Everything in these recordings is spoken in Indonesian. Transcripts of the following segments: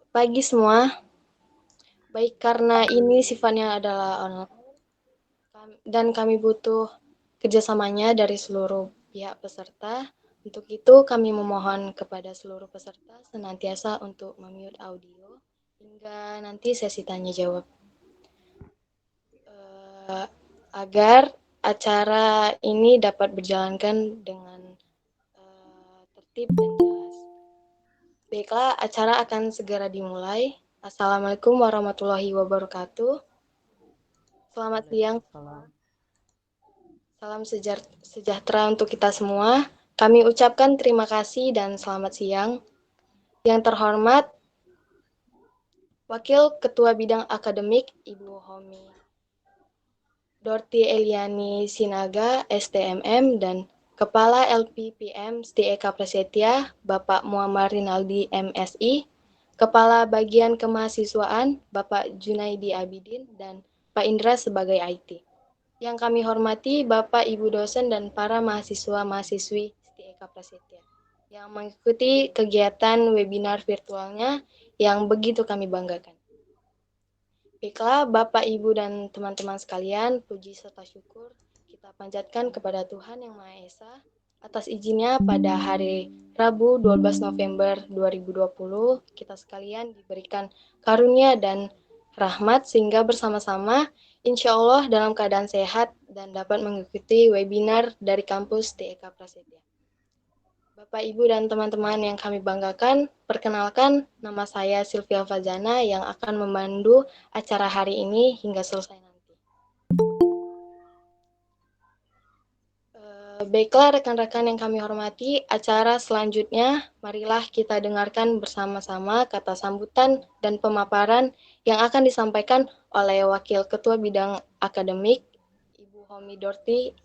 Pagi semua, baik karena ini sifatnya adalah online dan kami butuh kerjasamanya dari seluruh pihak peserta. Untuk itu kami memohon kepada seluruh peserta senantiasa untuk memute audio hingga nanti sesi tanya jawab. Agar acara ini dapat berjalankan dengan tertib dan jelas. Baiklah, acara akan segera dimulai. Assalamualaikum warahmatullahi wabarakatuh. Selamat siang. Salam sejahtera untuk kita semua. Kami ucapkan terima kasih dan selamat siang. Yang terhormat, Wakil Ketua Bidang Akademik Ibu Homi Dorti Eliani Sinaga, STMM, dan Kepala LPPM STEK Prasetya, Bapak Muammar Rinaldi, MSI, Kepala Bagian Kemahasiswaan, Bapak Junaidi Abidin, dan Pak Indra sebagai IT. Yang kami hormati Bapak, Ibu dosen, dan para mahasiswa-mahasiswi STEK Prasetya yang mengikuti kegiatan webinar virtualnya yang begitu kami banggakan. Baiklah, Bapak, Ibu, dan teman-teman sekalian, puji serta syukur kita panjatkan kepada Tuhan Yang Maha Esa atas izinnya pada hari Rabu 12 November 2020 kita sekalian diberikan karunia dan rahmat sehingga bersama-sama insya Allah dalam keadaan sehat dan dapat mengikuti webinar dari kampus TEK Prasetya. Bapak, Ibu, dan teman-teman yang kami banggakan, perkenalkan nama saya Sylvia Fazana yang akan memandu acara hari ini hingga selesai nanti. Baiklah rekan-rekan yang kami hormati, acara selanjutnya marilah kita dengarkan bersama-sama kata sambutan dan pemaparan yang akan disampaikan oleh Wakil Ketua Bidang Akademik Ibu Homi Dorti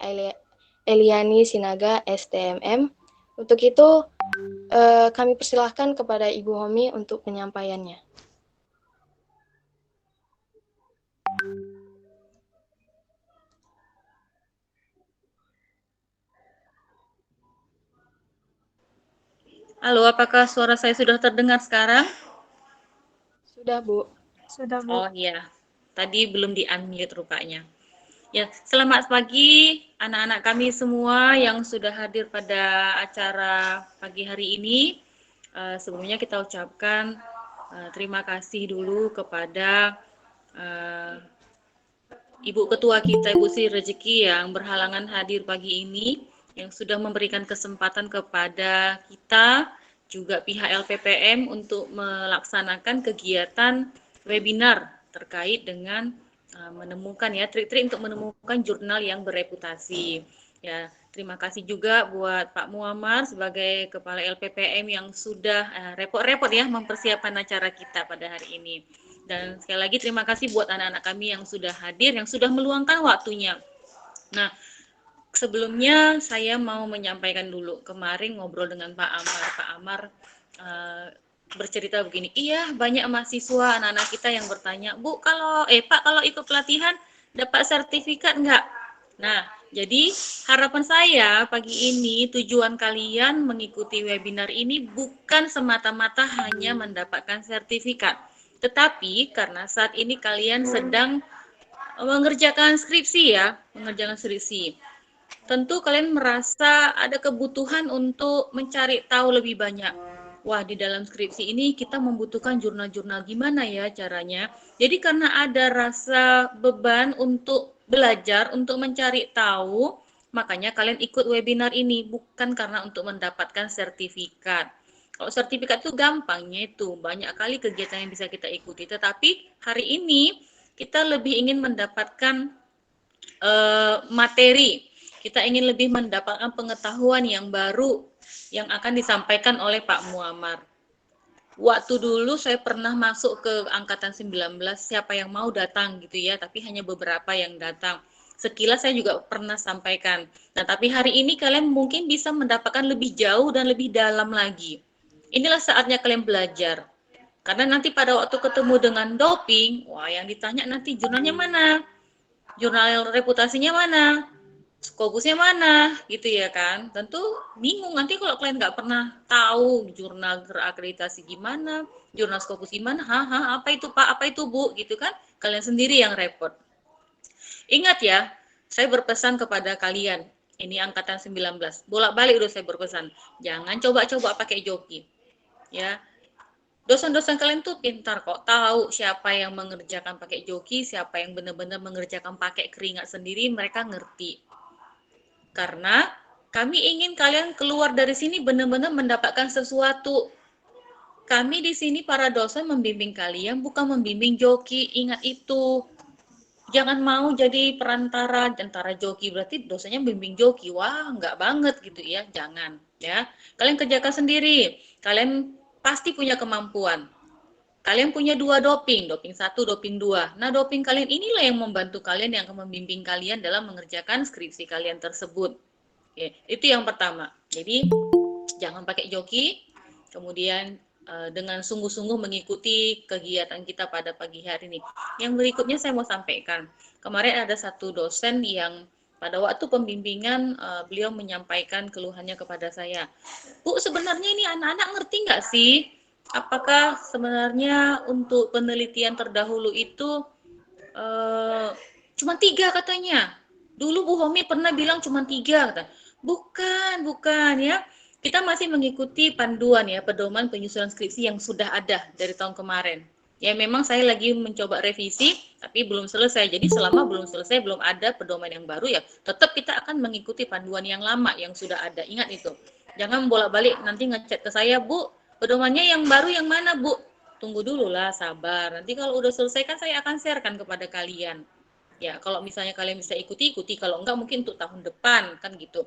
Eliani Sinaga, STMM. Untuk itu, kami persilahkan kepada Ibu Homi untuk penyampaiannya. Halo, apakah suara saya sudah terdengar sekarang? Sudah, Bu. Sudah, Bu. Oh iya, tadi belum di-unmute rupanya. Ya, selamat pagi anak-anak kami semua yang sudah hadir pada acara pagi hari ini. Sebelumnya kita ucapkan terima kasih dulu kepada Ibu Ketua kita, Ibu Sri Rezeki yang berhalangan hadir pagi ini, yang sudah memberikan kesempatan kepada kita, juga pihak LPPM untuk melaksanakan kegiatan webinar terkait dengan menemukan ya trik-trik untuk menemukan jurnal yang bereputasi. Ya, terima kasih juga buat Pak Muammar sebagai Kepala LPPM yang sudah repot-repot ya mempersiapkan acara kita pada hari ini. Dan sekali lagi terima kasih buat anak-anak kami yang sudah hadir, yang sudah meluangkan waktunya. Nah, sebelumnya saya mau menyampaikan dulu, kemarin ngobrol dengan Pak Amar. Pak Amar bercerita begini, iya banyak mahasiswa anak-anak kita yang bertanya, Bu, Pak kalau ikut pelatihan dapat sertifikat enggak? Nah, jadi harapan saya pagi ini tujuan kalian mengikuti webinar ini bukan semata-mata hanya mendapatkan sertifikat, tetapi karena saat ini kalian sedang mengerjakan skripsi ya, mengerjakan skripsi. Tentu kalian merasa ada kebutuhan untuk mencari tahu lebih banyak. Wah, di dalam skripsi ini kita membutuhkan jurnal-jurnal gimana ya caranya. Jadi karena ada rasa beban untuk belajar, untuk mencari tahu, makanya kalian ikut webinar ini, bukan karena untuk mendapatkan sertifikat. Kalau sertifikat itu gampangnya itu, banyak kali kegiatan yang bisa kita ikuti. Tetapi hari ini kita lebih ingin mendapatkan materi. Kita ingin lebih mendapatkan pengetahuan yang baru yang akan disampaikan oleh Pak Muammar. Waktu dulu saya pernah masuk ke angkatan 19, siapa yang mau datang gitu ya, tapi hanya beberapa yang datang. Sekilas saya juga pernah sampaikan. Nah, tapi hari ini kalian mungkin bisa mendapatkan lebih jauh dan lebih dalam lagi. Inilah saatnya kalian belajar. Karena nanti pada waktu ketemu dengan doping, wah yang ditanya nanti jurnalnya mana? Jurnal reputasinya mana? Skopusnya mana gitu ya kan, tentu bingung nanti kalau kalian nggak pernah tahu jurnal terakreditasi gimana, jurnal Skopus gimana, haha apa itu Pak, apa itu Bu gitu kan, kalian sendiri yang repot. Ingat ya, saya berpesan kepada kalian, ini angkatan 19, bolak-balik udah saya berpesan, jangan coba-coba pakai joki ya. Dosen-dosen kalian tuh pintar kok, tahu siapa yang mengerjakan pakai joki, siapa yang benar-benar mengerjakan pakai keringat sendiri, mereka ngerti. Karena kami ingin kalian keluar dari sini benar-benar mendapatkan sesuatu. Kami di sini para dosen membimbing kalian, bukan membimbing joki. Ingat itu. Jangan mau jadi perantara antara joki, berarti dosennya bimbing joki. Wah, enggak banget gitu ya. Jangan ya. Kalian kerjakan sendiri. Kalian pasti punya kemampuan. Kalian punya 2 doping, doping 1, doping 2. Nah, doping kalian inilah yang membantu kalian, yang akan membimbing kalian dalam mengerjakan skripsi kalian tersebut. Oke, itu yang pertama. Jadi jangan pakai joki, kemudian dengan sungguh-sungguh mengikuti kegiatan kita pada pagi hari ini. Yang berikutnya saya mau sampaikan. Kemarin ada satu dosen yang pada waktu pembimbingan beliau menyampaikan keluhannya kepada saya. Bu, sebenarnya ini anak-anak ngerti nggak sih? Apakah sebenarnya untuk penelitian terdahulu itu cuma 3 katanya. Dulu Bu Homi pernah bilang cuma 3 kata. Bukan, bukan ya. Kita masih mengikuti panduan ya, pedoman penyusunan skripsi yang sudah ada dari tahun kemarin. Ya memang saya lagi mencoba revisi, tapi belum selesai. Jadi selama belum selesai, belum ada pedoman yang baru ya, tetap kita akan mengikuti panduan yang lama yang sudah ada. Ingat itu. Jangan bolak-balik nanti ngechat ke saya, Bu, pedomannya yang baru yang mana, Bu? Tunggu dulu lah, sabar. Nanti kalau udah selesai kan saya akan sharekan kepada kalian. Ya, kalau misalnya kalian bisa ikuti, ikuti. Kalau enggak mungkin untuk tahun depan, kan gitu.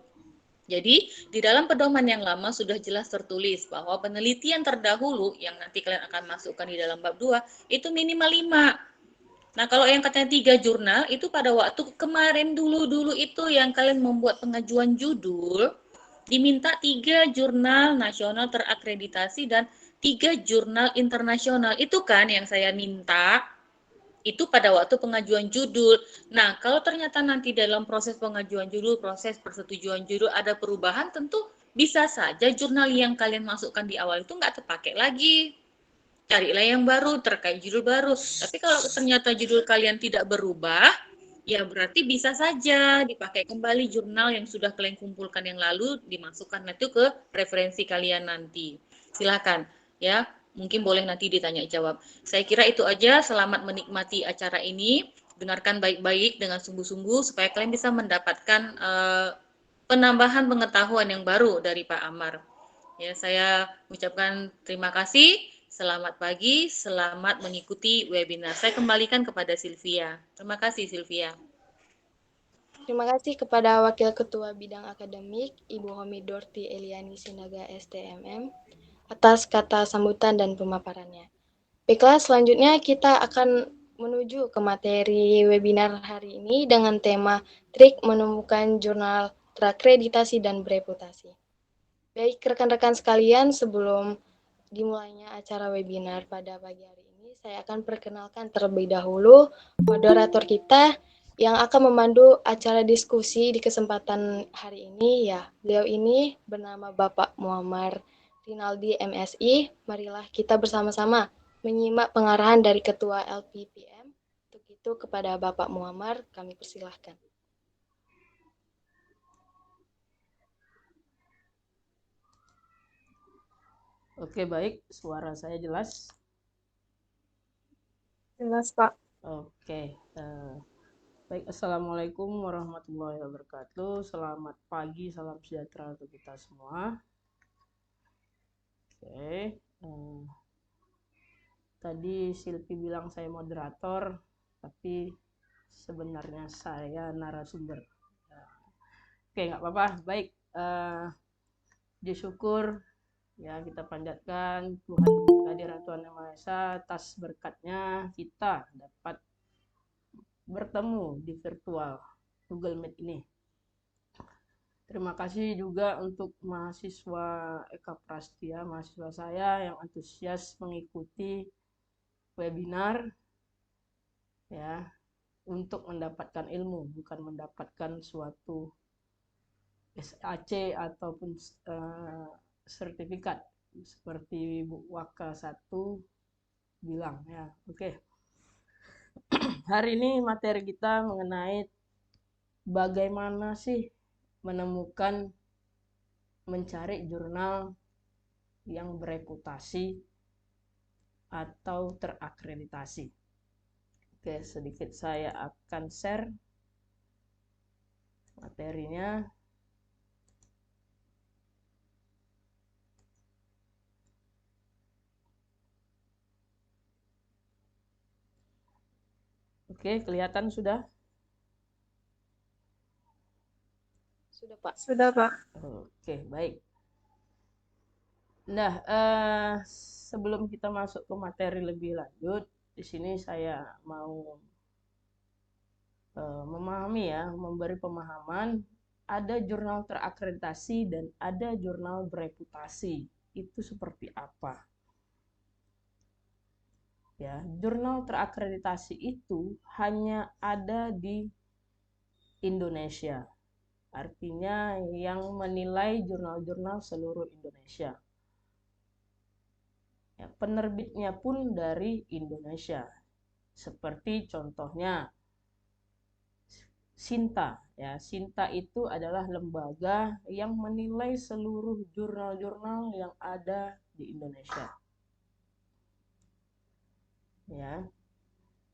Jadi, di dalam pedoman yang lama sudah jelas tertulis bahwa penelitian terdahulu yang nanti kalian akan masukkan di dalam bab 2 itu minimal 5. Nah, kalau yang katanya 3 jurnal, itu pada waktu kemarin dulu-dulu itu yang kalian membuat pengajuan judul, diminta 3 jurnal nasional terakreditasi dan 3 jurnal internasional. Itu kan yang saya minta, itu pada waktu pengajuan judul. Nah, kalau ternyata nanti dalam proses pengajuan judul, proses persetujuan judul ada perubahan, tentu bisa saja jurnal yang kalian masukkan di awal itu nggak terpakai lagi. Carilah yang baru terkait judul baru. Tapi kalau ternyata judul kalian tidak berubah, ya berarti bisa saja dipakai kembali jurnal yang sudah kalian kumpulkan yang lalu, dimasukkan itu ke referensi kalian nanti. Silakan ya, mungkin boleh nanti ditanya jawab. Saya kira itu aja. Selamat menikmati acara ini. Dengarkan baik-baik dengan sungguh-sungguh supaya kalian bisa mendapatkan penambahan pengetahuan yang baru dari Pak Amar. Ya, saya ucapkan terima kasih. Selamat pagi, selamat mengikuti webinar. Saya kembalikan kepada Sylvia. Terima kasih, Sylvia. Terima kasih kepada Wakil Ketua Bidang Akademik, Ibu Homi Dorti Eliani Sinaga STMM, atas kata sambutan dan pemaparannya. Baiklah, selanjutnya kita akan menuju ke materi webinar hari ini dengan tema trik menemukan jurnal terakreditasi dan bereputasi. Baik, rekan-rekan sekalian, sebelum dimulainya acara webinar pada pagi hari ini, saya akan perkenalkan terlebih dahulu moderator kita yang akan memandu acara diskusi di kesempatan hari ini. Ya, beliau ini bernama Bapak Muammar Rinaldi MSI. Marilah kita bersama-sama menyimak pengarahan dari Ketua LPPM. Untuk itu kepada Bapak Muammar kami persilahkan. Oke, baik. Suara saya jelas? Jelas, Pak. Oke. Baik, Assalamualaikum warahmatullahi wabarakatuh. Selamat pagi, salam sejahtera untuk kita semua. Oke. Tadi Silvi bilang saya moderator, tapi sebenarnya saya narasumber. Oke, nggak apa-apa. Baik. Disyukur ya, kita panjatkan Tuhan kehadiran Tuhan Yang Maha Esa atas berkatnya kita dapat bertemu di virtual Google Meet ini. Terima kasih juga untuk mahasiswa Eka Prastia, mahasiswa saya yang antusias mengikuti webinar ya, untuk mendapatkan ilmu, bukan mendapatkan suatu SAC ataupun sertifikat seperti Bu Waka 1 bilang ya. Oke. Hari ini materi kita mengenai bagaimana sih mencari jurnal yang bereputasi atau terakreditasi. Oke, sedikit saya akan share materinya. Oke, kelihatan sudah? Sudah, Pak. Sudah, Pak. Oke, baik. Nah, sebelum kita masuk ke materi lebih lanjut, di sini saya mau memberi pemahaman, ada jurnal terakreditasi dan ada jurnal bereputasi. Itu seperti apa? Ya, jurnal terakreditasi itu hanya ada di Indonesia. Artinya yang menilai jurnal-jurnal seluruh Indonesia. Ya, penerbitnya pun dari Indonesia. Seperti contohnya Sinta. Ya, Sinta itu adalah lembaga yang menilai seluruh jurnal-jurnal yang ada di Indonesia. Ya.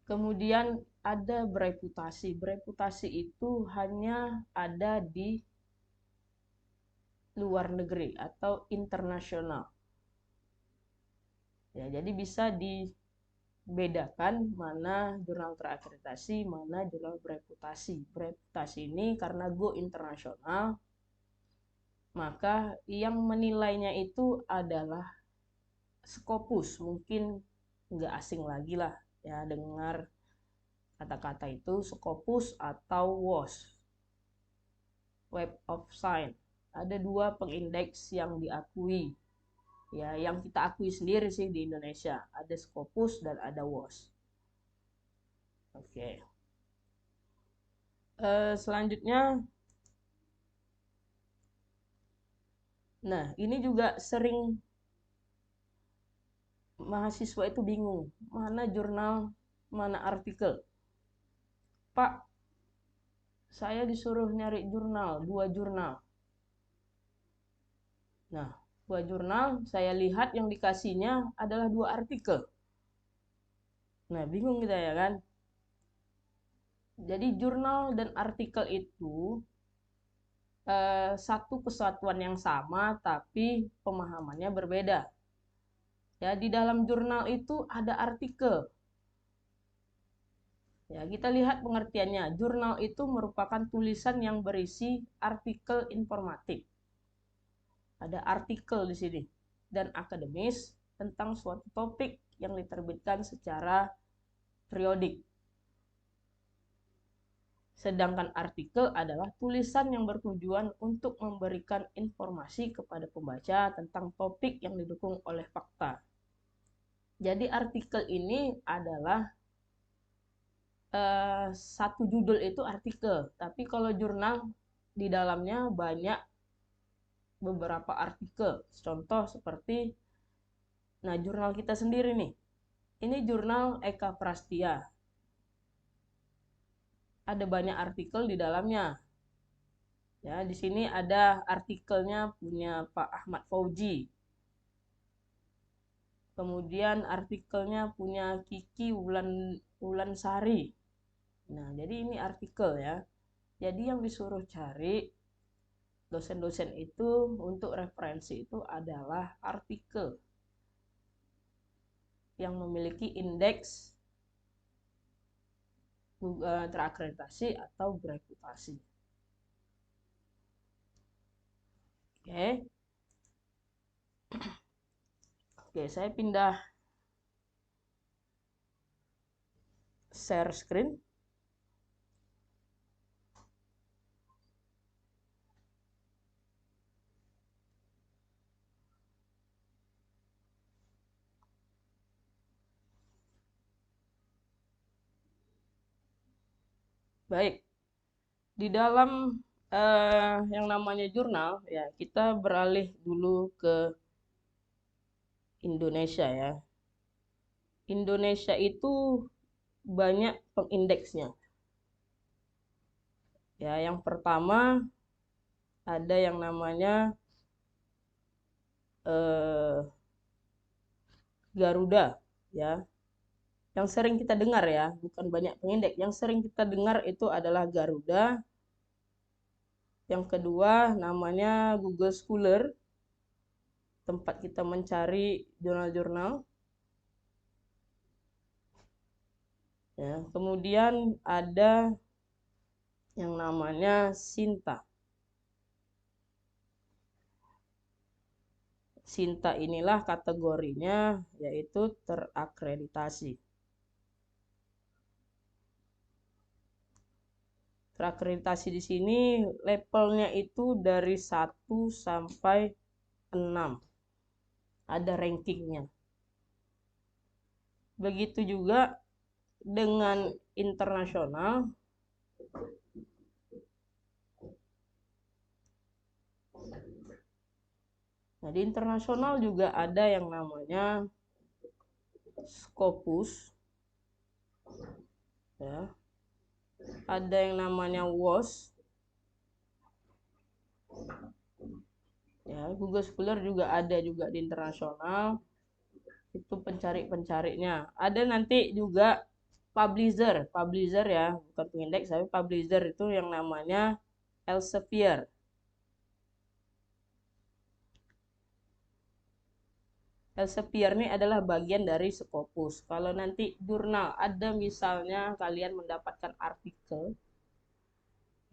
Kemudian ada bereputasi. Bereputasi itu hanya ada di luar negeri atau internasional. Ya, jadi bisa dibedakan mana jurnal terakreditasi, mana jurnal bereputasi. Bereputasi ini karena go internasional, maka yang menilainya itu adalah Scopus. Mungkin nggak asing lagi lah ya dengar kata-kata itu, Scopus atau WOS, Web of Science. Ada dua pengindeks yang diakui, ya, yang kita akui sendiri sih di Indonesia. Ada Scopus dan ada WOS. Oke. Selanjutnya, nah ini juga sering mahasiswa itu bingung, mana jurnal, mana artikel. Pak, saya disuruh nyari jurnal, 2 jurnal. Nah, 2 jurnal, saya lihat yang dikasihnya adalah 2 artikel. Nah, bingung kita ya kan? Jadi jurnal dan artikel itu satu kesatuan yang sama, tapi pemahamannya berbeda. Ya, di dalam jurnal itu ada artikel. Ya, kita lihat pengertiannya. Jurnal itu merupakan tulisan yang berisi artikel informatif. Ada artikel di sini dan akademis tentang suatu topik yang diterbitkan secara periodik. Sedangkan artikel adalah tulisan yang bertujuan untuk memberikan informasi kepada pembaca tentang topik yang didukung oleh fakta. Jadi artikel ini adalah satu judul itu artikel, tapi kalau jurnal di dalamnya banyak beberapa artikel. Contoh seperti, nah jurnal kita sendiri nih, ini jurnal Eka Prastia. Ada banyak artikel di dalamnya. Ya, di sini ada artikelnya punya Pak Ahmad Fauji. Kemudian artikelnya punya Kiki Wulansari. Nah, jadi ini artikel ya. Jadi yang disuruh cari dosen-dosen itu untuk referensi itu adalah artikel yang memiliki indeks terakreditasi atau bereputasi. Oke. Oke, saya pindah share screen. Baik, di dalam yang namanya jurnal, ya kita beralih dulu ke Indonesia ya. Indonesia itu banyak pengindeksnya. Ya, yang pertama ada yang namanya Garuda ya. Yang sering kita dengar ya, bukan banyak pengindeks. Yang sering kita dengar itu adalah Garuda. Yang kedua namanya Google Scholar, tempat kita mencari jurnal-jurnal. Ya, kemudian ada yang namanya Sinta. Sinta inilah kategorinya yaitu terakreditasi. Terakreditasi di sini levelnya itu dari 1 sampai 6. Ada rankingnya. Begitu juga dengan internasional. Nah, di internasional juga ada yang namanya Scopus. Ya. Ada yang namanya WOS. Ya, Google Scholar juga ada juga di internasional. Itu pencari-pencarinya. Ada nanti juga publisher ya, bukan pengindeks, tapi publisher itu yang namanya Elsevier. Elsevier ini adalah bagian dari Scopus. Kalau nanti jurnal ada misalnya kalian mendapatkan artikel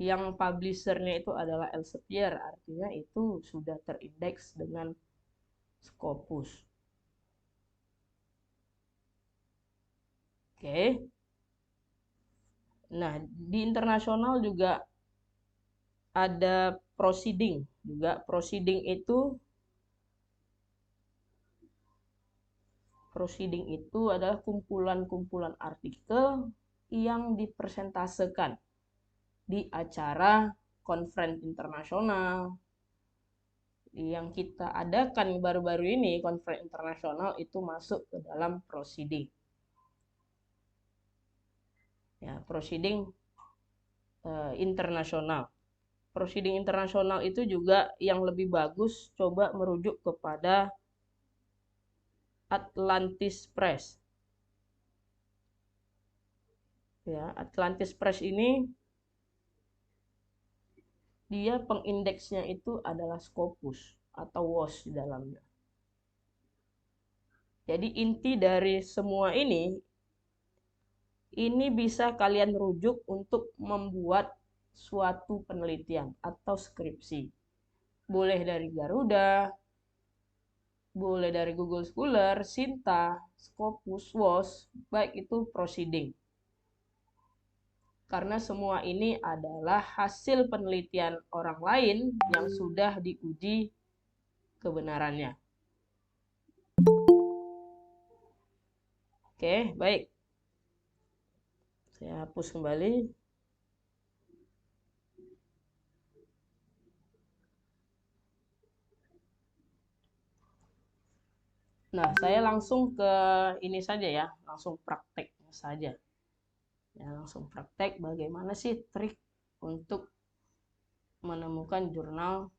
yang publishernya itu adalah Elsevier, artinya itu sudah terindeks dengan Scopus. Oke. Nah, di internasional juga ada proceeding juga. Proceeding itu adalah kumpulan-kumpulan artikel yang dipresentasekan di acara konferensi internasional yang kita adakan baru-baru ini. Konferensi internasional itu masuk ke dalam proceeding. Ya, proceeding internasional. Proceeding internasional itu juga yang lebih bagus coba merujuk kepada Atlantis Press. Ya, Atlantis Press ini dia pengindeksnya itu adalah Scopus atau WOS di dalamnya. Jadi inti dari semua ini bisa kalian rujuk untuk membuat suatu penelitian atau skripsi. Boleh dari Garuda, boleh dari Google Scholar, Sinta, Scopus, WOS, baik itu proceeding. Karena semua ini adalah hasil penelitian orang lain yang sudah diuji kebenarannya. Oke, baik. Saya hapus kembali. Nah, saya langsung ke ini saja ya, langsung prakteknya saja. Ya, langsung praktek bagaimana sih trik untuk menemukan jurnal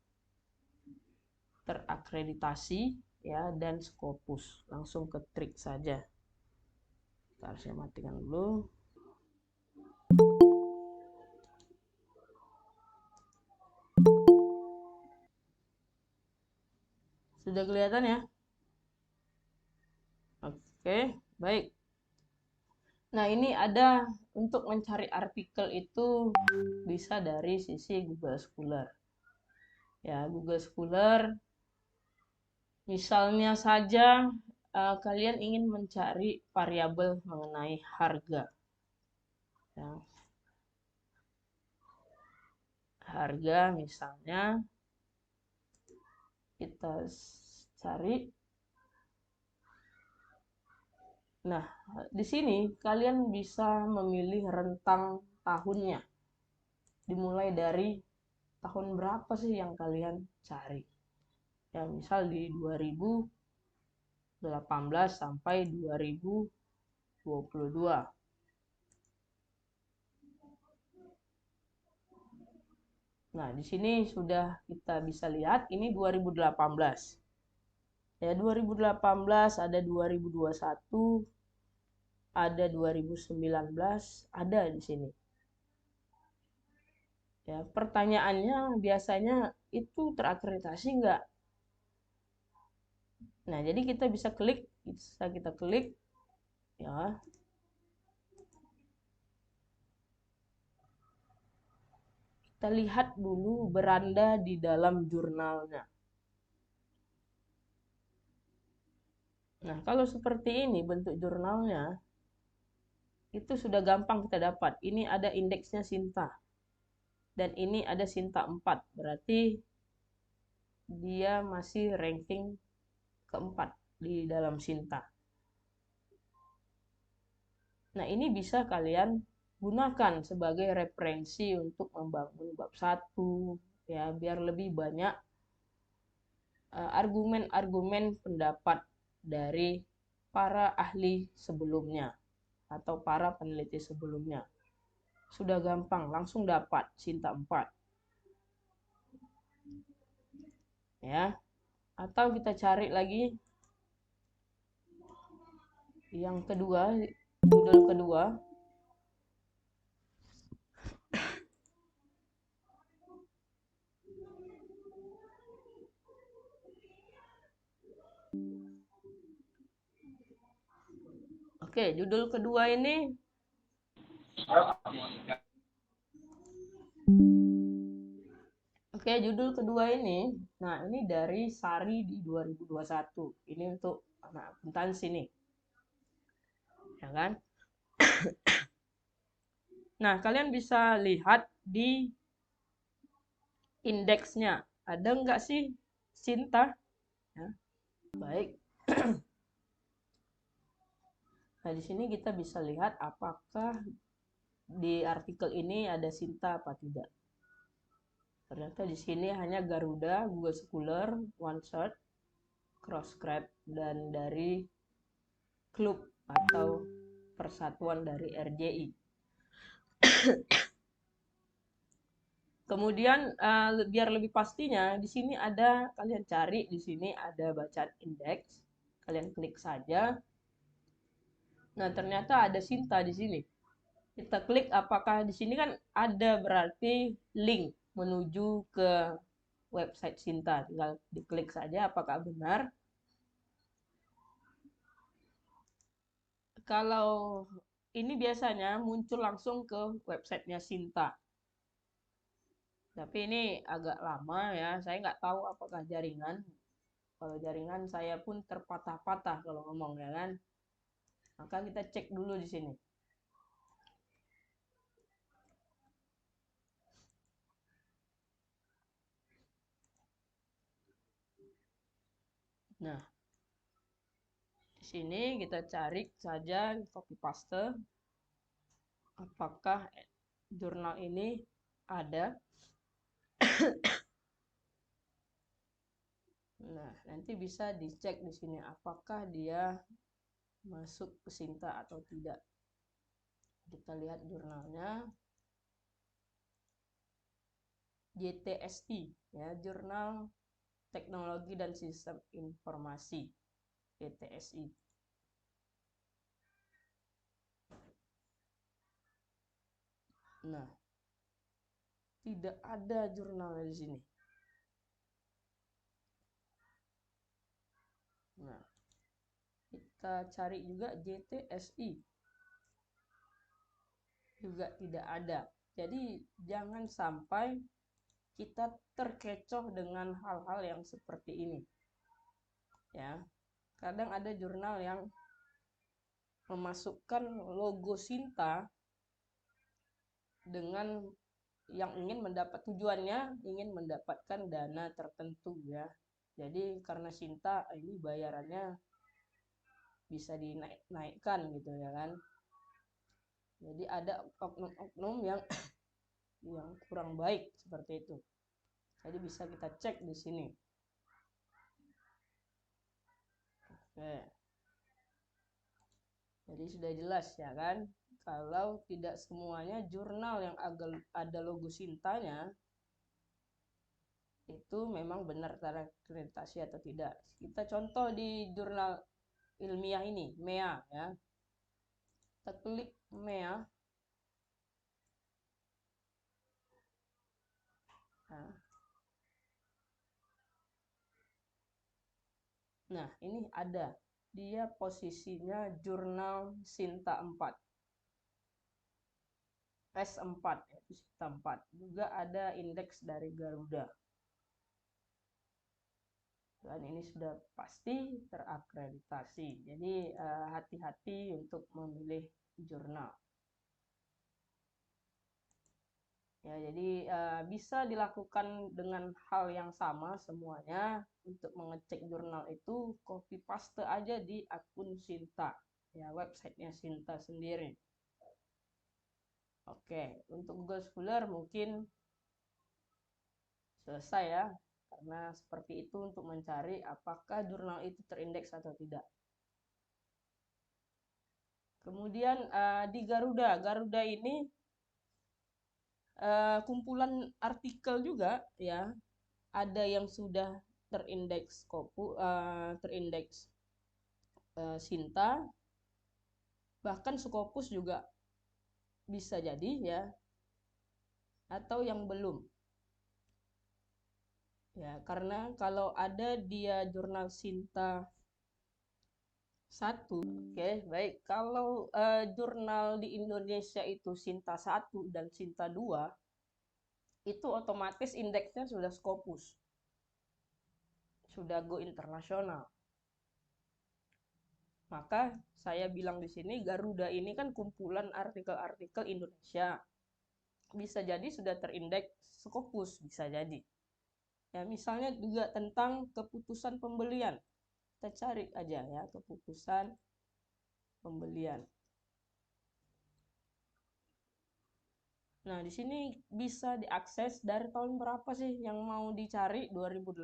terakreditasi ya dan Scopus. Langsung ke trik saja. Ntar saya matikan dulu. Sudah kelihatan ya? Oke, baik. Nah, ini ada untuk mencari artikel itu bisa dari sisi Google Scholar. Ya, Google Scholar misalnya saja kalian ingin mencari variabel mengenai harga. Ya. Harga misalnya kita cari. Nah, di sini kalian bisa memilih rentang tahunnya. Dimulai dari tahun berapa sih yang kalian cari. Ya, misal di 2018 sampai 2022. Nah, di sini sudah kita bisa lihat ini 2018. Ya, 2018 ada 2021, ada 2019, ada di sini. Ya, pertanyaannya biasanya itu terakreditasi nggak? Nah, jadi kita bisa klik ya. Kita lihat dulu beranda di dalam jurnalnya. Nah, kalau seperti ini bentuk jurnalnya, itu sudah gampang kita dapat. Ini ada indeksnya Sinta. Dan ini ada Sinta 4. Berarti dia masih ranking keempat di dalam Sinta. Nah, ini bisa kalian gunakan sebagai referensi untuk membangun bab 1, ya, biar lebih banyak argumen-argumen pendapat dari para ahli sebelumnya atau para peneliti sebelumnya. Sudah gampang, langsung dapat Sinta 4. Ya. Atau kita cari lagi yang kedua, judul kedua. Oke, judul kedua ini nah ini dari Sari di 2021. Ini untuk anak akuntansi nih. Ya kan? Nah, kalian bisa lihat di indeksnya. Ada nggak sih Sinta? Ya, baik. Nah, di sini kita bisa lihat apakah di artikel ini ada Sinta apa tidak. Ternyata di sini hanya Garuda, Google Scholar, OneSearch, Crosscraft, dan dari klub atau persatuan dari RJI. Kemudian biar lebih pastinya di sini ada, kalian cari di sini ada bacaan indeks, kalian klik saja. Nah, ternyata ada Sinta di sini. Kita klik apakah di sini kan ada berarti link menuju ke website Sinta. Tinggal diklik saja apakah benar. Kalau ini biasanya muncul langsung ke websitenya Sinta. Tapi ini agak lama ya, saya nggak tahu apakah jaringan. Kalau jaringan saya pun terpatah-patah kalau ngomong ya kan. Maka kita cek dulu di sini. Nah, di sini kita cari saja copy paste. Apakah jurnal ini ada? Nah, nanti bisa dicek di sini apakah dia masuk ke Sinta atau tidak. Kita lihat jurnalnya. JTSI, ya, Jurnal Teknologi dan Sistem Informasi, JTSI. Nah, tidak ada jurnalnya di sini. Nah, kita cari juga JTSI. Juga tidak ada. Jadi, jangan sampai kita terkecoh dengan hal-hal yang seperti ini. Ya. Kadang ada jurnal yang memasukkan logo Sinta dengan yang tujuannya ingin mendapatkan dana tertentu ya. Jadi karena Sinta ini bayarannya bisa dinaikkan gitu ya kan. Jadi ada oknum-oknum yang kurang baik seperti itu. Jadi bisa kita cek di sini. Oke. Jadi sudah jelas ya kan, kalau tidak semuanya jurnal yang ada logo Sintanya itu memang benar terakreditasi atau tidak. Kita contoh di jurnal ilmiah ini, MEA ya. Kita klik MEA. Nah, ini ada. Dia posisinya jurnal Sinta 4. S4 yaitu Sinta 4. Juga ada indeks dari Garuda. Dan ini sudah pasti terakreditasi. Jadi hati-hati untuk memilih jurnal. Ya, jadi bisa dilakukan dengan hal yang sama semuanya. Untuk mengecek jurnal itu copy paste aja di akun Sinta. Ya, websitenya Sinta sendiri. Oke, untuk Google Scholar mungkin selesai ya. Karena seperti itu untuk mencari apakah jurnal itu terindeks atau tidak. Kemudian di Garuda ini kumpulan artikel juga ya. Ada yang sudah terindeks Sinta, bahkan Scopus juga bisa jadi ya, atau yang belum. Ya, karena kalau ada dia jurnal Sinta 1, oke, baik. Kalau jurnal di Indonesia itu Sinta 1 dan Sinta 2, itu otomatis indeksnya sudah Scopus. Sudah go internasional. Maka saya bilang di sini Garuda ini kan kumpulan artikel-artikel Indonesia. Bisa jadi sudah terindeks Scopus, bisa jadi. Ya, misalnya juga tentang keputusan pembelian. Kita cari aja ya keputusan pembelian. Nah, di sini bisa diakses dari tahun berapa sih yang mau dicari? 2018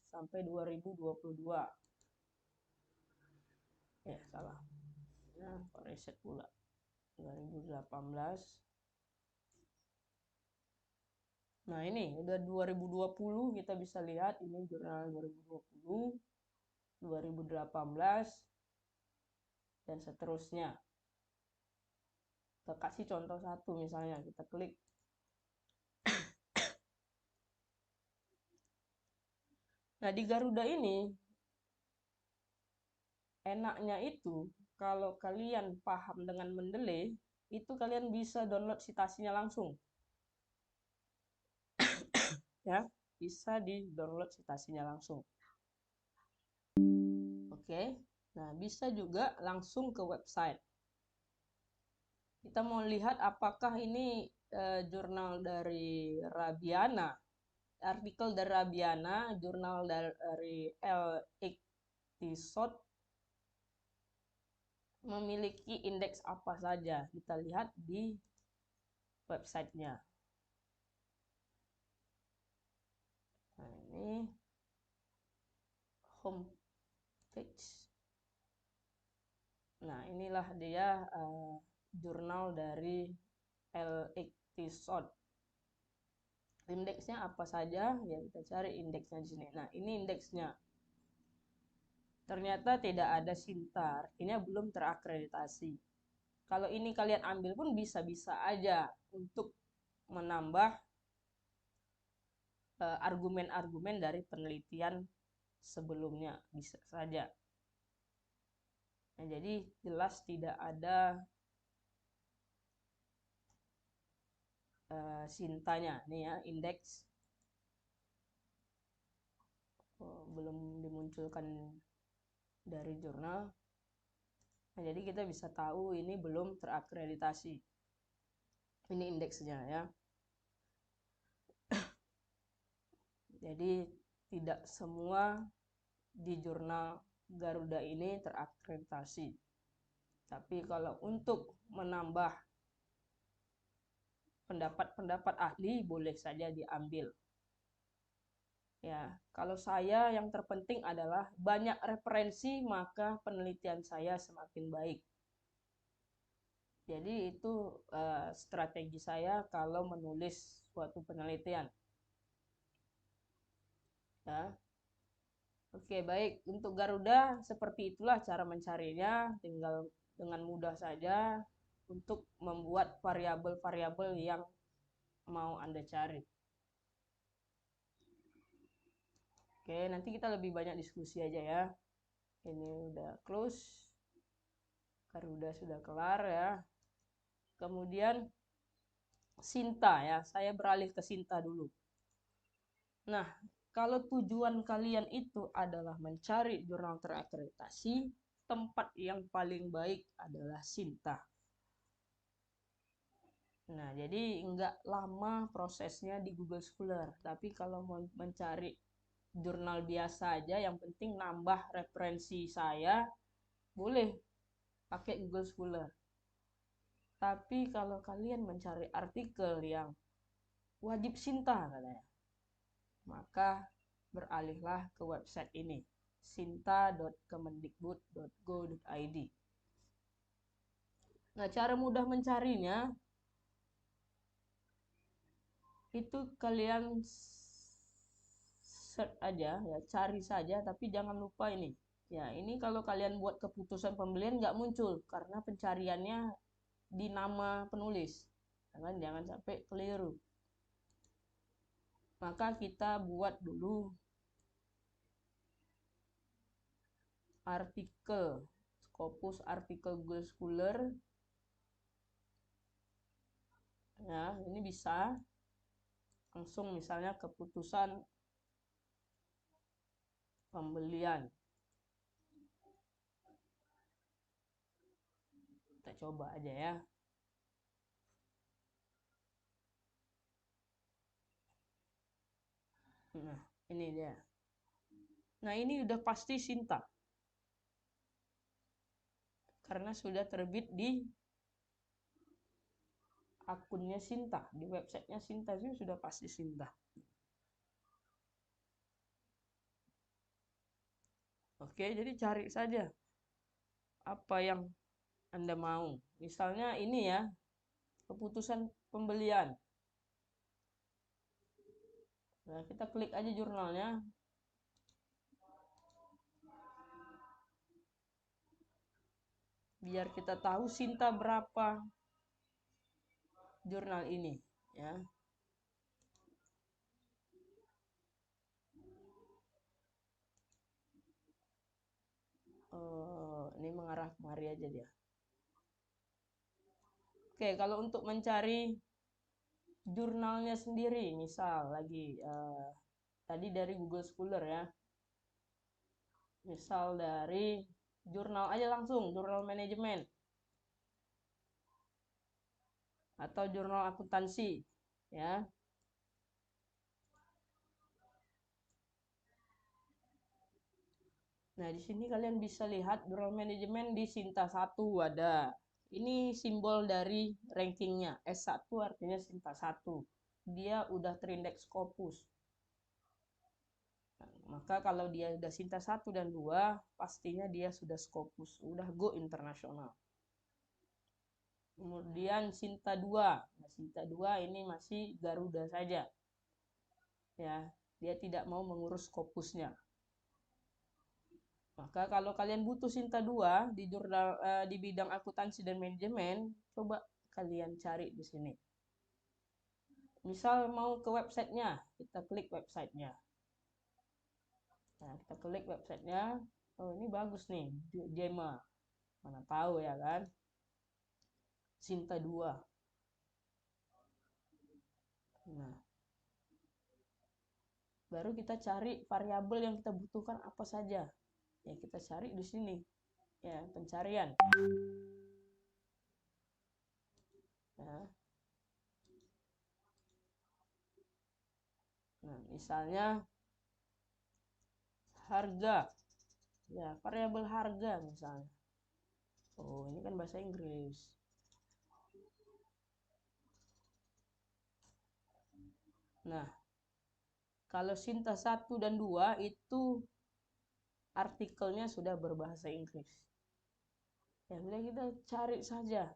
sampai 2022. Ya, salah. Nah, reset pula. 2018. Nah, ini udah 2020, kita bisa lihat ini jurnal 2020, 2018 dan seterusnya. Kita kasih contoh satu misalnya, kita klik. Nah, di Garuda ini enaknya itu kalau kalian paham dengan Mendeley, itu kalian bisa download citasinya langsung. Ya, bisa di-download citasinya langsung. Oke. Nah, bisa juga langsung ke website. Kita mau lihat apakah ini jurnal dari Rabiana, artikel dari Rabiana, jurnal dari L. Ichthyosaur memiliki indeks apa saja. Kita lihat di websitenya. Nah, ini homepage. Nah, inilah dia jurnal dari L. Ichthyosaur. Indeksnya apa saja? Ya, kita cari indeksnya di sini. Nah, ini indeksnya. Ternyata tidak ada Sinta, artinya belum terakreditasi. Kalau ini kalian ambil pun bisa-bisa aja untuk menambah argumen-argumen dari penelitian sebelumnya, bisa saja. Nah, jadi jelas tidak ada Sintanya nih ya, indeks belum dimunculkan dari jurnal. Nah, jadi kita bisa tahu ini belum terakreditasi. Ini indeksnya ya. Jadi tidak semua di jurnal Garuda ini terakreditasi. Tapi kalau untuk menambah pendapat-pendapat ahli boleh saja diambil. Ya, kalau saya yang terpenting adalah banyak referensi, maka penelitian saya semakin baik. Jadi itu strategi saya kalau menulis suatu penelitian. Ya. Oke, baik. Untuk Garuda seperti itulah cara mencarinya, tinggal dengan mudah saja untuk membuat variabel-variabel yang mau Anda cari. Oke, nanti kita lebih banyak diskusi aja ya. Ini udah close. Garuda sudah kelar ya. Kemudian Sinta ya, saya beralih ke Sinta dulu. Nah, kalau tujuan kalian itu adalah mencari jurnal terakreditasi, tempat yang paling baik adalah Sinta. Nah, jadi nggak lama prosesnya di Google Scholar. Tapi kalau mau mencari jurnal biasa aja, yang penting nambah referensi saya, boleh pakai Google Scholar. Tapi kalau kalian mencari artikel yang wajib Sinta katanya, maka beralihlah ke website ini, sinta.kemendikbud.go.id. Nah, cara mudah mencarinya itu kalian search aja ya, cari saja, tapi jangan lupa ini. Ya, ini kalau kalian buat keputusan pembelian nggak muncul karena pencariannya di nama penulis. Jangan sampai keliru. Maka kita buat dulu artikel, Scopus artikel Google Scholar. Ya, ini bisa langsung misalnya keputusan pembelian. Kita coba aja ya. Nah, ini dia. Nah, ini udah pasti Sinta. Karena sudah terbit di akunnya Sinta, di websitenya Sinta itu sudah pasti Sinta. Oke, jadi cari saja apa yang Anda mau. Misalnya ini ya, keputusan pembelian. Nah, kita klik aja jurnalnya. Biar kita tahu Sinta berapa jurnal ini, ya. Ini mengarah kemari aja dia. Oke, kalau untuk mencari jurnalnya sendiri, misal lagi tadi dari Google Scholar ya. Misal dari jurnal aja langsung, jurnal manajemen. Atau jurnal akuntansi, ya. Nah, di sini kalian bisa lihat jurnal manajemen di Sinta 1 ada. Ini simbol dari rankingnya. S1 artinya Sinta 1. Dia udah terindeks Scopus. Nah, maka kalau dia udah Sinta 1 dan 2, pastinya dia sudah Scopus. Udah go internasional. Kemudian Sinta 2. Nah, Sinta 2 ini masih Garuda saja. Ya, dia tidak mau mengurus Scopusnya. Maka kalau kalian butuh Sinta 2 di jurnal di bidang akuntansi dan manajemen, coba kalian cari di sini. Misal mau ke websitenya, kita klik websitenya. Nah, kita klik websitenya. Oh, ini bagus nih, JEMA. Mana tahu ya kan? Sinta 2. Nah, baru kita cari variabel yang kita butuhkan apa saja. Ya, kita cari di sini. Ya, pencarian. Ya. Nah, misalnya harga. Ya, variabel harga misalnya. Oh, ini kan bahasa Inggris. Nah, Kalau Sinta 1 dan 2 itu artikelnya sudah berbahasa Inggris. Ya sudah, kita cari saja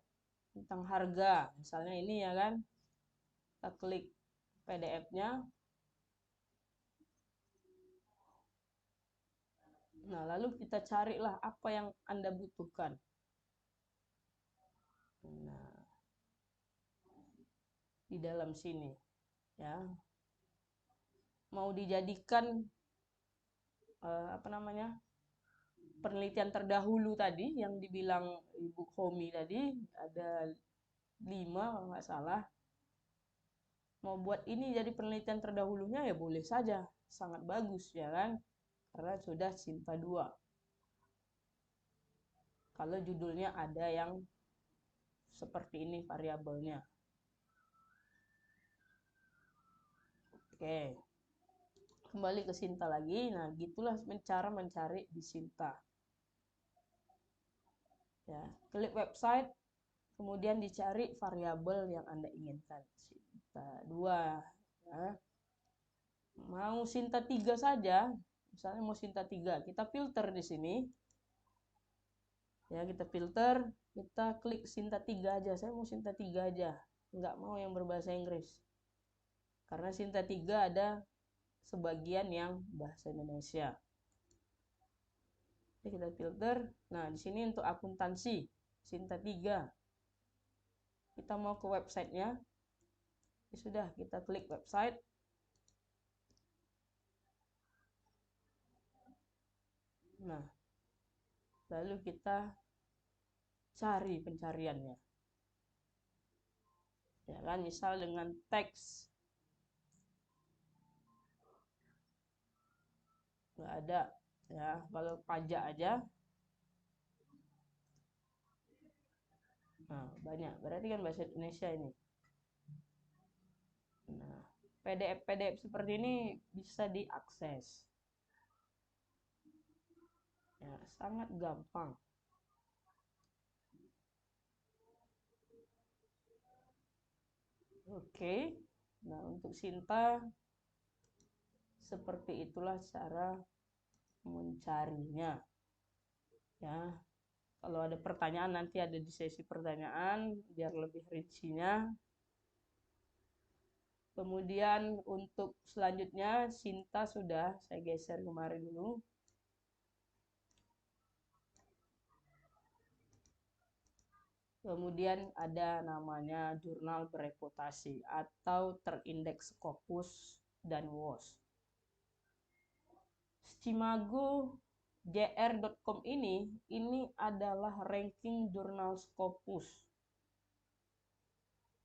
tentang harga. Misalnya ini ya kan. Kita klik PDF-nya. Nah, lalu kita carilah apa yang Anda butuhkan. Nah, di dalam sini ya. Mau dijadikan apa namanya? Penelitian terdahulu tadi yang dibilang Ibu Homi tadi, ada 5 kalau nggak salah. Mau buat ini jadi penelitian terdahulunya ya boleh saja, sangat bagus ya kan, karena sudah Sinta 2. Kalau judulnya ada yang seperti ini variabelnya. Oke, kembali ke Sinta lagi. Nah, gitulah cara mencari di Sinta. Ya, klik website, kemudian dicari variabel yang Anda inginkan. Sinta 2 ya. Mau Sinta 3 saja, misalnya mau Sinta 3, kita filter di sini. Ya, kita filter, kita klik Sinta 3 aja. Saya mau Sinta 3 aja, nggak mau yang berbahasa Inggris. Karena Sinta 3 ada sebagian yang bahasa Indonesia. Jadi kita filter. Nah, di sini untuk akuntansi Sinta 3. Kita mau ke websitenya. Ya sudah, kita klik website. Nah, lalu kita cari pencariannya. Ya kan, misal dengan teks. Nggak ada. Ya, kalau pajak aja. Nah, banyak. Berarti kan bahasa Indonesia ini. Nah, PDF seperti ini bisa diakses. Ya, sangat gampang. Oke. Nah, untuk Sinta seperti itulah cara mencarinya. Ya. Kalau ada pertanyaan nanti ada di sesi pertanyaan biar lebih rincinya. Kemudian untuk selanjutnya Sinta sudah saya geser kemarin dulu. Kemudian ada namanya jurnal bereputasi atau terindeks Scopus dan WOS. Stimago.jr.com ini adalah ranking jurnal Scopus.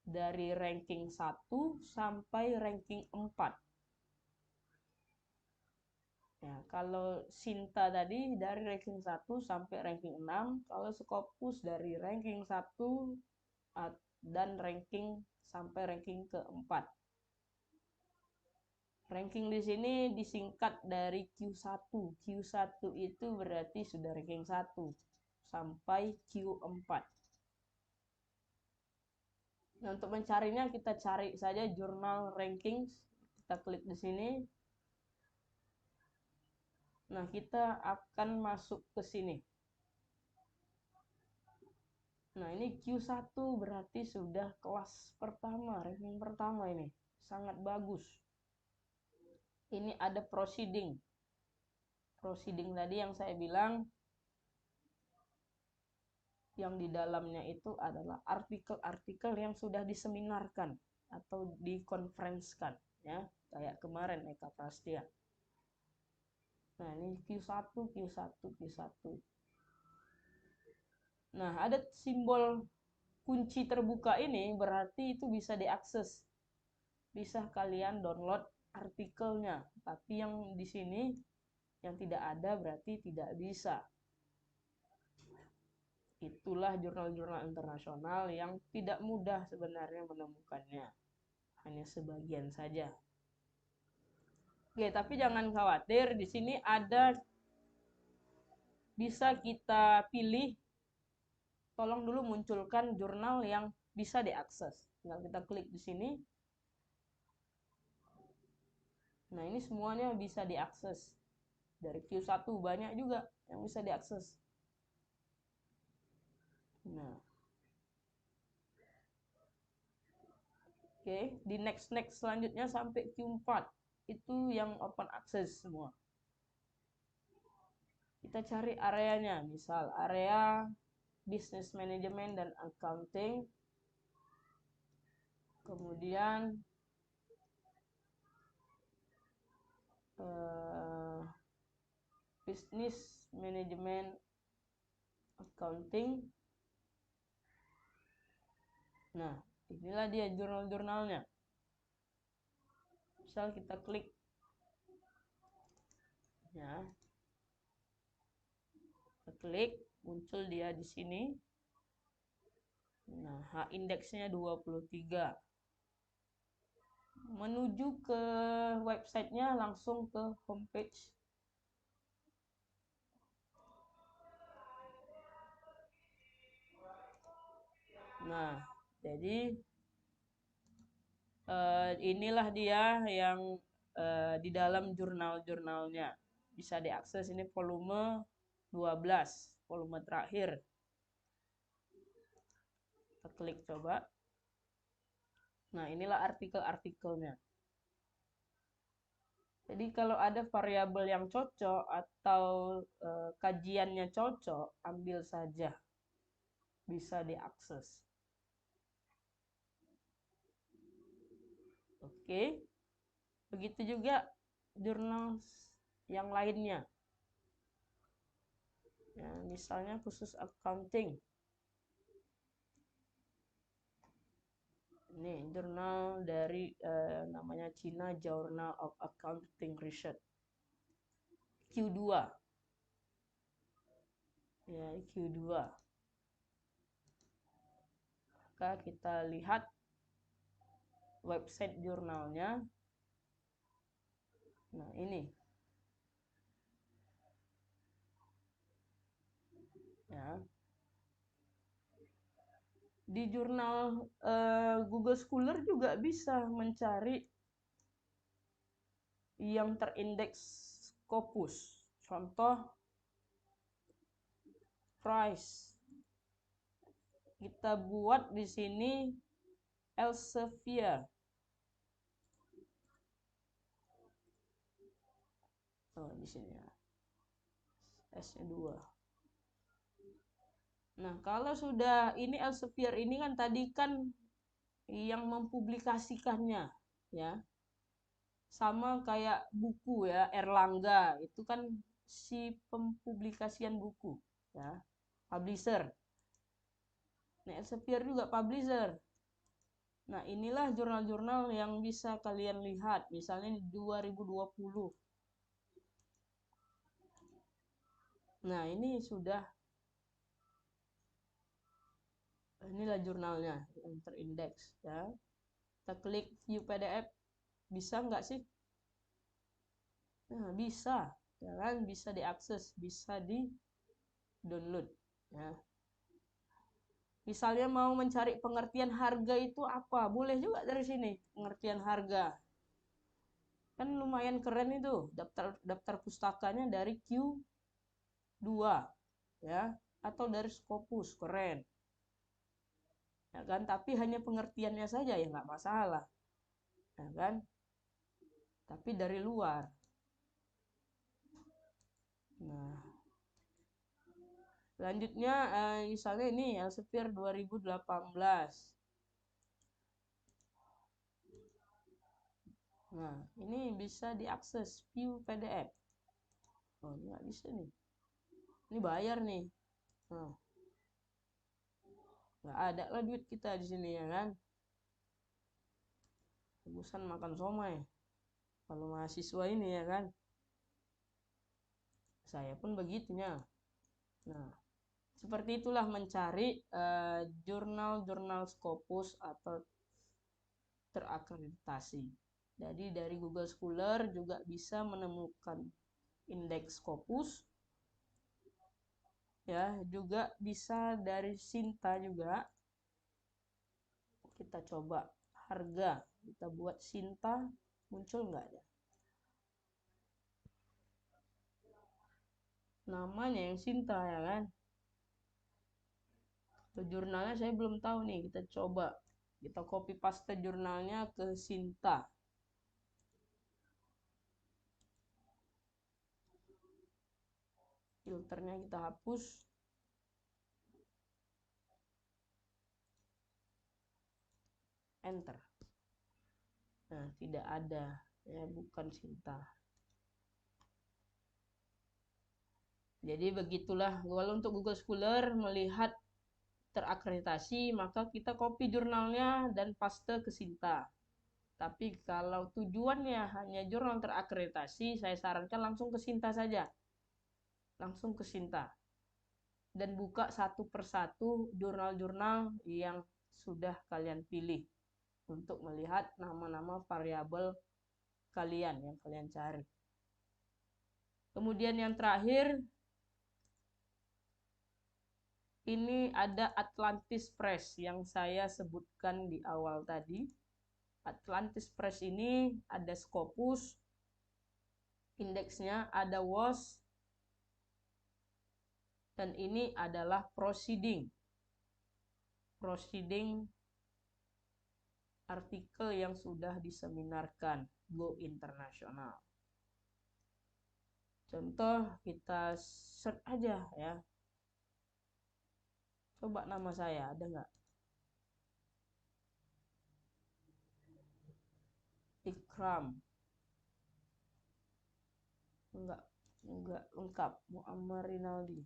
Dari ranking 1 sampai ranking 4. Ya, kalau Sinta tadi dari ranking 1 sampai ranking 6, kalau Scopus dari ranking 1 dan ranking sampai ranking ke-4. Ranking di sini disingkat dari Q1. Q1 itu berarti sudah ranking 1 sampai Q4. Nah, untuk mencarinya kita cari saja jurnal rankings. Kita klik di sini. Nah, kita akan masuk ke sini. Nah, ini Q1 berarti sudah kelas pertama, ranking pertama ini. Sangat bagus. Ini ada proceeding. Proceeding tadi yang saya bilang, yang di dalamnya itu adalah artikel-artikel yang sudah diseminarkan atau dikonferensikan, ya, kayak kemarin Eka Prastia. Nah, ini Q1. Nah, ada simbol kunci terbuka ini berarti itu bisa diakses. Bisa kalian download artikelnya, tapi yang di sini yang tidak ada berarti tidak bisa. Itulah jurnal-jurnal internasional yang tidak mudah sebenarnya menemukannya. Hanya sebagian saja. Oke, tapi jangan khawatir, di sini ada bisa kita pilih. Tolong dulu munculkan jurnal yang bisa diakses. Tinggal kita klik di sini. Nah, ini semuanya bisa diakses. Dari Q1 banyak juga yang bisa diakses. Nah, oke, di next selanjutnya sampai Q4 itu yang open access semua. Kita cari areanya, misal area business management dan accounting. Kemudian business management accounting. Nah, inilah dia jurnal-jurnalnya. Misal kita klik, ya, kita klik, muncul dia di sini. Nah, H indeksnya 23. Menuju ke websitenya langsung ke homepage. Nah, jadi inilah dia yang di dalam jurnal-jurnalnya. Bisa diakses, ini volume 12, volume terakhir. Kita klik coba. Nah, inilah artikel-artikelnya. Jadi kalau ada variabel yang cocok atau kajiannya cocok, ambil saja. Bisa diakses. Oke. Begitu juga jurnal yang lainnya. Ya, misalnya khusus accounting. Ini jurnal dari namanya China Journal of Accounting Research. Q2. Ya, Q2. Maka kita lihat website jurnalnya. Nah, ini. Ya. Di jurnal Google Scholar juga bisa mencari yang terindeks Scopus. Contoh price. Kita buat di sini Elsevier. Oh, di sini ya. S-nya 2. Nah, kalau sudah ini Elsevier ini kan tadi kan yang mempublikasikannya, ya. Sama kayak buku ya, Erlangga, itu kan si pempublikasian buku, ya. Publisher. Nah, Elsevier juga publisher. Nah, inilah jurnal-jurnal yang bisa kalian lihat, misalnya di 2020. Nah, ini sudah, inilah jurnalnya yang terindeks, ya. Kita klik view PDF, bisa nggak sih? Nah, bisa, ya kan? Bisa diakses, bisa di download, ya. Misalnya mau mencari pengertian harga itu apa, boleh juga dari sini pengertian harga. Kan lumayan keren itu daftar pustakanya dari Q2, ya, atau dari Scopus, keren. Ya kan, tapi hanya pengertiannya saja ya nggak masalah, ya kan, tapi dari luar. Nah, selanjutnya misalnya ini Elsevier 2018. Nah, ini bisa diakses view PDF. Oh, ini nggak bisa nih, ini bayar nih. Nah, nggak ada lah duit kita di sini, ya kan. Bosan makan somai kalau mahasiswa ini, ya kan. Saya pun begitunya. Nah, seperti itulah mencari jurnal-jurnal Scopus atau terakreditasi. Jadi dari Google Scholar juga bisa menemukan indeks Scopus, ya, juga bisa dari Sinta juga. Kita coba harga, kita buat Sinta, muncul nggak ya? namanya yang Sinta ya kan. Jurnalnya saya belum tahu nih, kita coba kita copy paste jurnalnya ke Sinta. Filternya kita hapus. Enter. Nah, tidak ada ya, bukan Sinta. Jadi begitulah, kalau untuk Google Scholar melihat terakreditasi, maka kita copy jurnalnya dan paste ke Sinta. Tapi kalau tujuannya hanya jurnal terakreditasi, saya sarankan langsung ke Sinta saja. Langsung ke Sinta. Dan buka satu persatu jurnal-jurnal yang sudah kalian pilih untuk melihat nama-nama variabel kalian yang kalian cari. Kemudian yang terakhir, ini ada Atlantis Press yang saya sebutkan di awal tadi. Atlantis Press ini ada Scopus, indeksnya ada WOS, dan ini adalah proceeding. Proceeding artikel yang sudah diseminarkan Go International. Contoh, kita search aja ya. Coba nama saya, ada nggak? Ikram. Enggak lengkap. Muammar Rinaldi.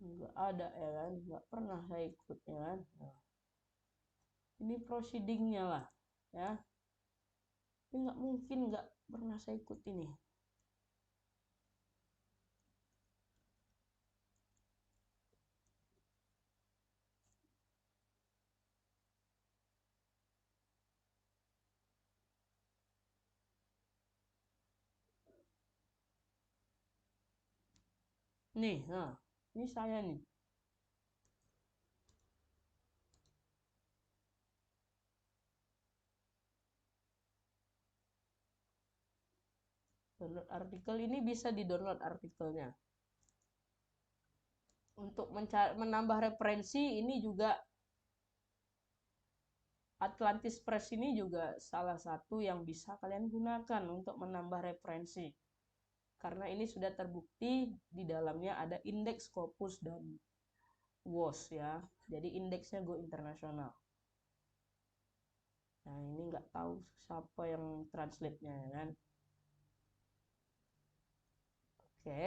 Enggak ada ya kan, enggak pernah saya ikut ya kan. Nah, ini proceedingnya lah ya. Ini nggak mungkin nggak pernah saya ikut ini. Nih, nah, ini saya nih. Download artikel ini bisa di-download artikelnya. Untuk menambah referensi ini juga Atlantis Press ini juga salah satu yang bisa kalian gunakan untuk menambah referensi. Karena ini sudah terbukti di dalamnya ada indeks Scopus dan WOS ya. Jadi indeksnya Go International. Nah, ini nggak tahu siapa yang translate-nya ya kan. Oke.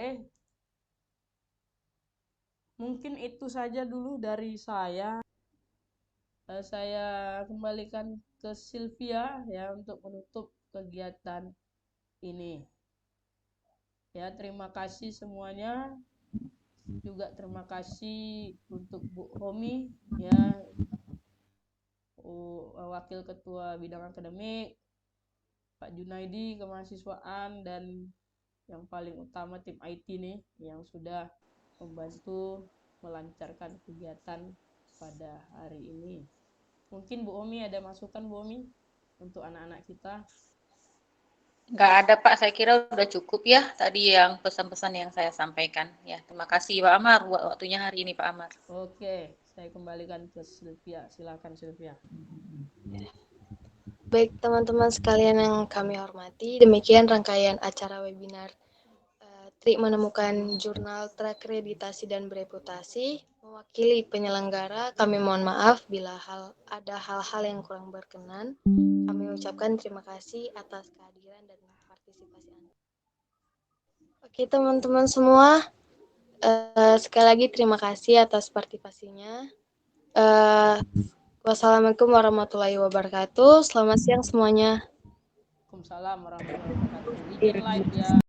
Mungkin itu saja dulu dari saya. Saya kembalikan ke Sylvia ya untuk menutup kegiatan ini. Ya, terima kasih semuanya. Juga terima kasih untuk Bu Homi ya, Wakil Ketua Bidang Akademik, Pak Junaidi kemahasiswaan, dan yang paling utama tim IT nih yang sudah membantu melancarkan kegiatan pada hari ini. Mungkin Bu Omi ada masukan, Bu Omi, untuk anak-anak kita? Nggak ada Pak, saya kira udah cukup ya tadi yang pesan-pesan yang saya sampaikan. Ya, terima kasih Pak Amar buat waktunya hari ini Pak Amar. Oke, saya kembalikan ke Sylvia. Silakan Sylvia. Baik teman-teman sekalian yang kami hormati, demikian rangkaian acara webinar Trik Menemukan Jurnal Terakreditasi dan Bereputasi. Mewakili penyelenggara, kami mohon maaf bila ada hal-hal yang kurang berkenan. Kami ucapkan terima kasih atas kehadiran dan partisipasi Anda. Oke teman-teman semua, sekali lagi terima kasih atas partisipasinya. Wassalamualaikum warahmatullahi wabarakatuh. Selamat siang semuanya. Waalaikumsalam warahmatullahi wabarakatuh. Izin live ya.